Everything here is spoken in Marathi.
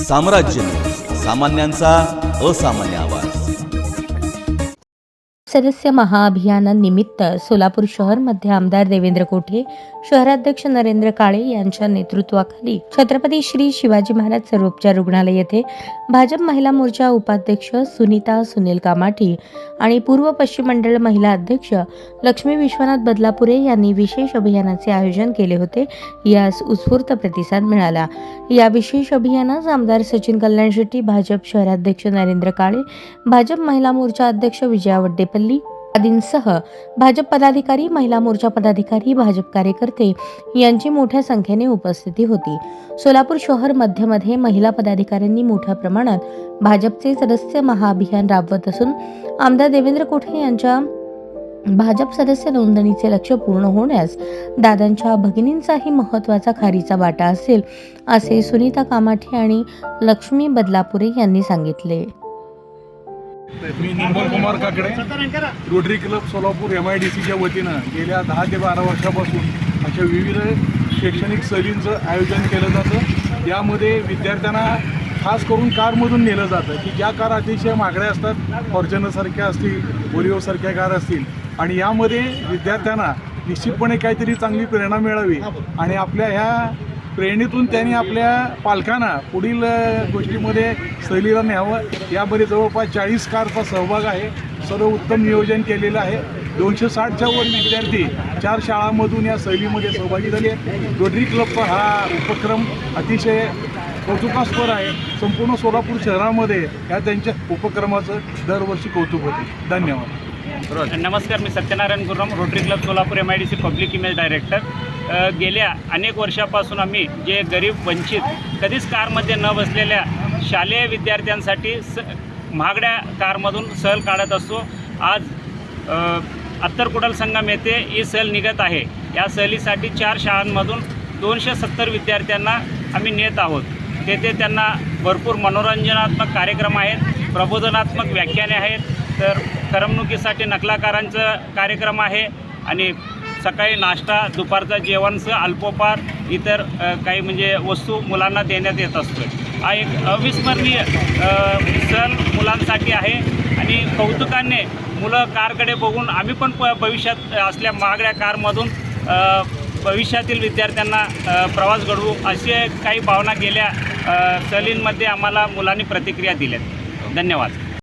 साम्राज्य सामान्यांचा असामान्य आवाज। सदस्य महाअभियानानिमित्त सोलापूर शहरमध्ये आमदार देवेंद्र कोठे, शहराध्यक्ष नरेंद्र काळे यांच्या नेतृत्वाखाली छत्रपती श्री शिवाजी महाराज सर्वोपचार रुग्णालय येथे भाजप महिला मोर्चा उपाध्यक्ष सुनीता सुनील कामाठी आणि पूर्व पश्चिम मंडळ महिला अध्यक्ष लक्ष्मी विश्वनाथ बदलापुरे यांनी विशेष अभियानाचे आयोजन केले होते। यास उत्स्फूर्त प्रतिसाद मिळाला। या विशेष अभियानास आमदार सचिन कल्याण शेट्टी, भाजप शहराध्यक्ष नरेंद्र काळे, भाजप महिला मोर्चा अध्यक्ष विजया वड्डेपल्ली आदींसह भाजप पदाधिकारी, महिला मोर्चा पदाधिकारी, भाजप कार्यकर्ते यांची मोठ्या संख्येने उपस्थिती होती। सोलापूर शहर मध्यमध्ये महिला पदाधिकाऱ्यांनी मोठ्या प्रमाणात भाजपचे सदस्य महाअभियान राबवत असून आमदार देवेंद्र कोठे यांच्या भाजप सदस्य नोंदणीचे लक्ष्य पूर्ण होण्यास दादांच्या भगिनींचाही महत्त्वाचा खारीचा वाटा असेल, असे सुनीता कामाठी आणि लक्ष्मी बदलापुरे यांनी सांगितले। मी निर्मल कुमार काकडे, रोटरी क्लब सोलापूर MIDCच्या वतीनं गेल्या 10 ते 12 वर्षापासून अशा विविध शैक्षणिक सहलींचं आयोजन केलं जातं। यामध्ये विद्यार्थ्यांना खास करून कारमधून नेलं जातं की ज्या कार अतिशय महागड्या असतात, फॉर्च्युनरसारख्या असतील, बोलिओसारख्या कार असतील, आणि यामध्ये विद्यार्थ्यांना निश्चितपणे काहीतरी चांगली प्रेरणा मिळावी आणि आपल्या ह्या प्रेरणेतून त्यांनी आपल्या पालकांना पुढील गोष्टीमध्ये सहलीला न्यावं। यामध्ये जवळपास 40 कारचा सहभाग आहे। सर्व उत्तम नियोजन केलेलं आहे। 260च्या वर विद्यार्थी 4 शाळांमधून या सहलीमध्ये सहभागी झाले आहेत। रोटरी क्लबचा हा उपक्रम अतिशय कौतुकास्पद आहे। संपूर्ण सोलापूर शहरामध्ये या त्यांच्या उपक्रमाचं दरवर्षी कौतुक होते। धन्यवाद। नमस्कार, मी Satyanarayan Gururam, rotary club Solapur MIDC public image director. गेल्या अनेक वर्षापासून आम्ही जे गरीब वंचित कधीच कारमध्ये न बसलेल्या शालेय विद्यार्थ्यांसाठी महागड्या कारमधून सहल काढत असतो। आज अत्तरकुडल संगम येथे ही सहल निघत आहे। या सहलीसाठी 4 शाळांमधून 270 विद्यार्थ्यांना आम्ही नेत आहोत। तेथे त्यांना भरपूर मनोरंजनात्मक कार्यक्रम आहेत, प्रबोधनात्मक व्याख्याने आहेत, तर करमणुकीसाठी नकलाकारांचं कार्यक्रम आहे आणि सकाळी नाश्ता, दुपारचं जेवणचं अल्पोपार, इतर काही म्हणजे वस्तू मुलांना देण्यात येत असतो। हा एक अविस्मरणीय सहल मुलांसाठी आहे आणि कौतुकाने मुलं कारकडे बघून आम्ही पण भविष्यात असल्या महागड्या कारमधून भविष्यातील विद्यार्थ्यांना प्रवास घडवू, असे काही भावना गेल्या सहलींमध्ये आम्हाला मुलांनी प्रतिक्रिया दिल्यात। धन्यवाद।